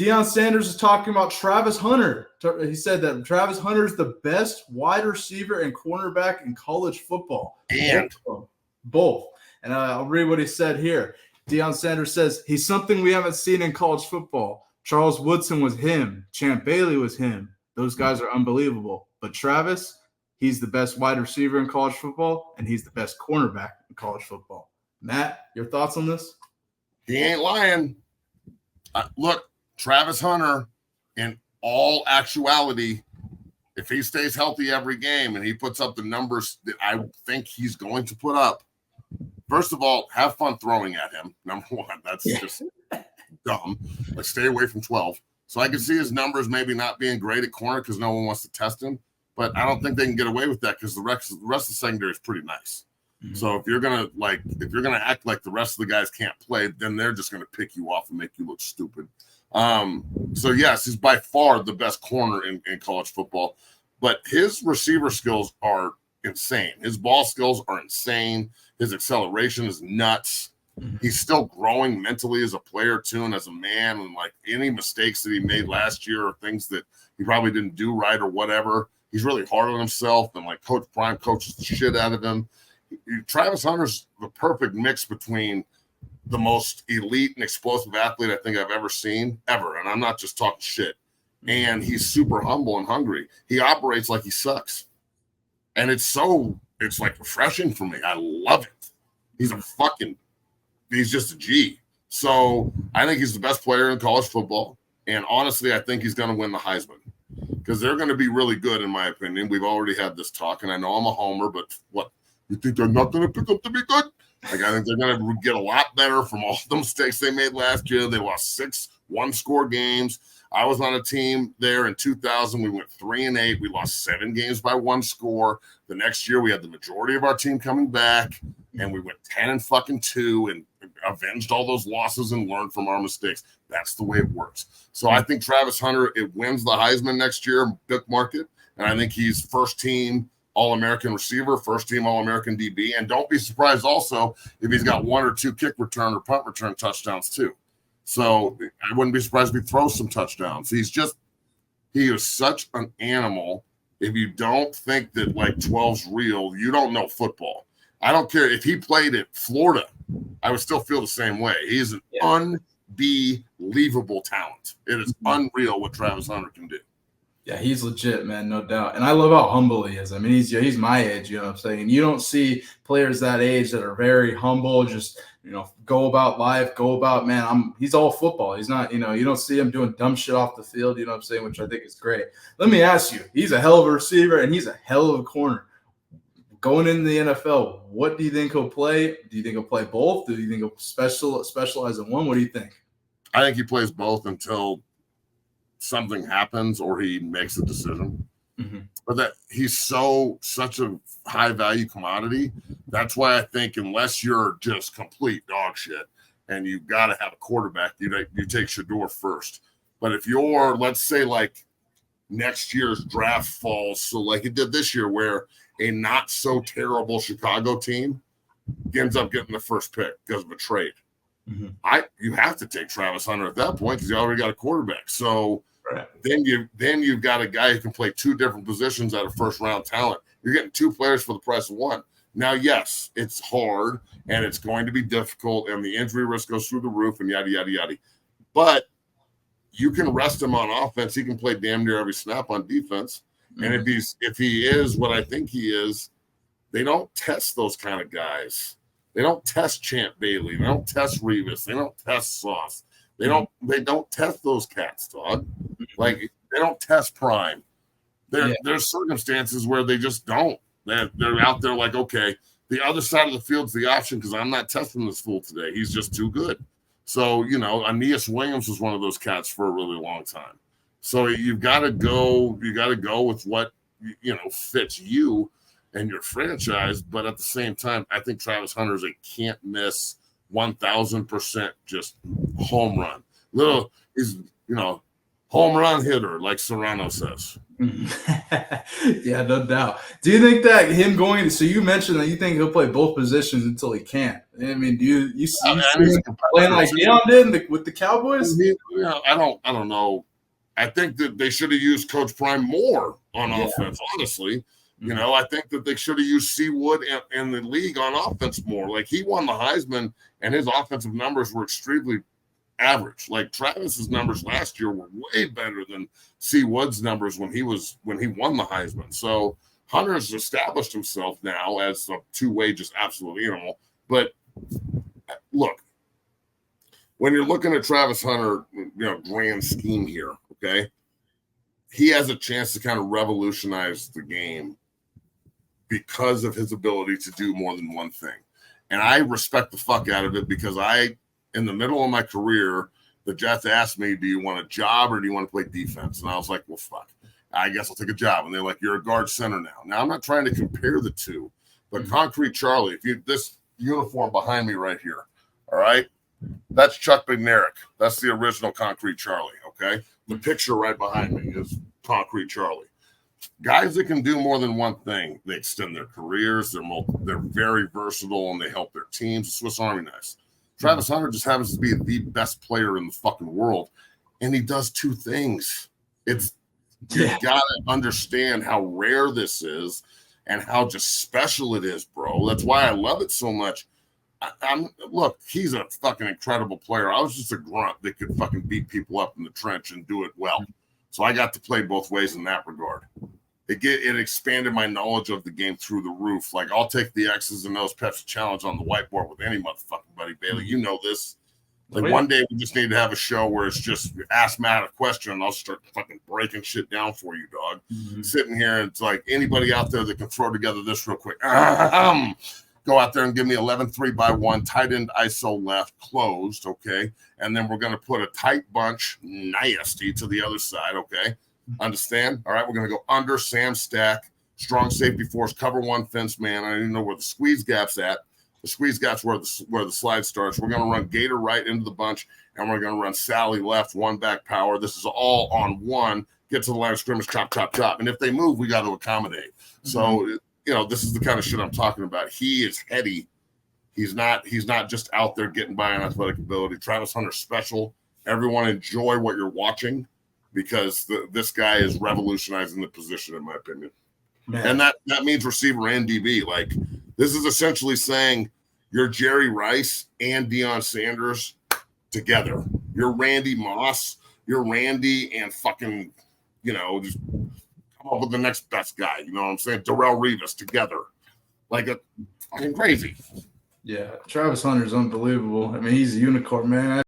Deion Sanders is talking about Travis Hunter. He said that Travis Hunter is the best wide receiver and cornerback in college football. And both. And I'll read what he said here. Deion Sanders says, he's something we haven't seen in college football. Charles Woodson was him. Champ Bailey was him. Those guys are unbelievable. But Travis, he's the best wide receiver in college football, and he's the best cornerback in college football. Matt, your thoughts on this? He ain't lying. Look, Travis Hunter, in all actuality, if he stays healthy every game and he puts up the numbers that I think he's going to put up, first of all, have fun throwing at him. Number one, that's just dumb. Like, stay away from 12. So I can see his numbers maybe not being great at corner because no one wants to test him. But I don't think they can get away with that because the rest of the secondary is pretty nice. Mm-hmm. So if you're gonna act like the rest of the guys can't play, then they're just gonna pick you off and make you look stupid. So yes, he's by far the best corner in college football, but his receiver skills are insane. His ball skills are insane. His acceleration is nuts. Mm-hmm. He's still growing mentally as a player too, and as a man. And like any mistakes that he made last year or things that he probably didn't do right or whatever, he's really hard on himself. And like Coach Prime coaches the shit out of him. Travis Hunter's the perfect mix between the most elite and explosive athlete I think I've ever seen, ever. And I'm not just talking shit. And he's super humble and hungry. He operates like he sucks. And it's like refreshing for me. I love it. He's just a G. So I think he's the best player in college football. And honestly, I think he's going to win the Heisman because they're going to be really good, in my opinion. We've already had this talk, and I know I'm a homer, but what? You think they're not going to pick up to be good? Like, I think they're going to get a lot better from all the mistakes they made last year. They lost 6 one-score games. I was on a team there in 2000. We went 3-8. We lost 7 games by 1 score. The next year, we had the majority of our team coming back, and we went 10-2 and avenged all those losses and learned from our mistakes. That's the way it works. So I think Travis Hunter, it wins the Heisman next year, bookmark it, and I think he's first-team All-American receiver, first-team All-American DB, and don't be surprised also if he's got 1 or 2 kick return or punt return touchdowns too. So I wouldn't be surprised if he throws some touchdowns. He is such an animal. If you don't think that like 12's real, you don't know football. I don't care if he played at Florida, I would still feel the same way. He's an unbelievable talent. It is unreal what Travis Hunter can do. Yeah, he's legit, man, no doubt. And I love how humble he is. I mean, he's my age, you know what I'm saying? You don't see players that age that are very humble, just, go about life, he's all football. He's not, you don't see him doing dumb shit off the field, you know what I'm saying, which I think is great. Let me ask you, he's a hell of a receiver and he's a hell of a corner. Going into the NFL, what do you think he'll play? Do you think he'll play both? Do you think he'll specialize in one? What do you think? I think he plays both until something happens or he makes a decision. Mm-hmm. But that he's such a high value commodity. That's why I think unless you're just complete dog shit and you've got to have a quarterback, you take Shador first. But if you're, let's say, like next year's draft falls, so like it did this year, where a not so terrible Chicago team ends up getting the first pick because of a trade. Mm-hmm. You have to take Travis Hunter at that point because you already got a quarterback. So right. then you've got a guy who can play 2 different positions at a first round talent. You're getting 2 players for the price of 1. Now, yes, it's hard and it's going to be difficult and the injury risk goes through the roof and yada, yada, yada. But you can rest him on offense. He can play damn near every snap on defense. Mm-hmm. And if he is what I think he is, they don't test those kind of guys. They don't test Champ Bailey. They don't test Revis. They don't test Sauce. They don't test those cats, dog. Like they don't test Prime. There's circumstances where they just don't. They're out there like, okay, the other side of the field's the option because I'm not testing this fool today. He's just too good. So, Aeneas Williams was one of those cats for a really long time. So you got to go with what, fits you and your franchise. But at the same time, I think Travis Hunter is a can't miss 1,000% just home run. He's, home run hitter, like Serrano says. Yeah, no doubt. Do you think that him going? So you mentioned that you think he'll play both positions until he can't. I mean, do you see him playing like Deion did with the Cowboys? I don't know. I think that they should have used Coach Prime more on offense. Honestly, I think that they should have used Seawood in the league on offense more. Like, he won the Heisman, and his offensive numbers were extremely average. Like, Travis's numbers last year were way better than Seawood's numbers when he won the Heisman. So Hunter's established himself now as a two-way, just absolute animal. But look, when you're looking at Travis Hunter, grand scheme here, okay, he has a chance to kind of revolutionize the game because of his ability to do more than one thing. And I respect the fuck out of it, because in the middle of my career, the Jets asked me, do you want a job or do you want to play defense? And I was like, well, fuck, I guess I'll take a job. And they're like, you're a guard center now. Now, I'm not trying to compare the two, but Concrete Charlie, this uniform behind me right here, all right, that's Chuck Bednarik. That's the original Concrete Charlie, okay? The picture right behind me is Concrete Charlie. Guys that can do more than one thing, they extend their careers, they're very versatile, and they help their teams. The Swiss Army knives. Travis Hunter just happens to be the best player in the fucking world, and he does two things. You gotta understand how rare this is and how just special it is, bro. That's why I love it so much. Look, he's a fucking incredible player. I was just a grunt that could fucking beat people up in the trench and do it well. So I got to play both ways in that regard. It expanded my knowledge of the game through the roof. Like, I'll take the X's and O's Pepsi challenge on the whiteboard with any motherfucking buddy, Bailey. You know this. Like, one day we just need to have a show where it's just ask Matt a question and I'll start fucking breaking shit down for you, dog. Sitting here, and it's like, anybody out there that can throw together this real quick. Go out there and give me 11 3x1, tight end ISO left, closed, okay? And then we're going to put a tight bunch, nasty, to the other side, okay? Understand? All right, we're going to go under Sam stack, strong safety force, cover one fence man. I don't even know where the squeeze gap's at. The squeeze gap's where the slide starts. We're going to run Gator right into the bunch, and we're going to run Sally left, one back power. This is all on one. Get to the line of scrimmage, chop, chop, chop. And if they move, we got to accommodate. So, this is the kind of shit I'm talking about. He is heady. He's not just out there getting by on athletic ability. Travis Hunter's special. Everyone enjoy what you're watching, because this guy is revolutionizing the position, in my opinion. Man. And that means receiver and DB. Like, this is essentially saying you're Jerry Rice and Deion Sanders together. You're Randy Moss. You're Randy and fucking, just come up with the next best guy. You know what I'm saying? Darrelle Revis together. Like, a fucking crazy. Yeah, Travis Hunter's unbelievable. I mean, he's a unicorn, man.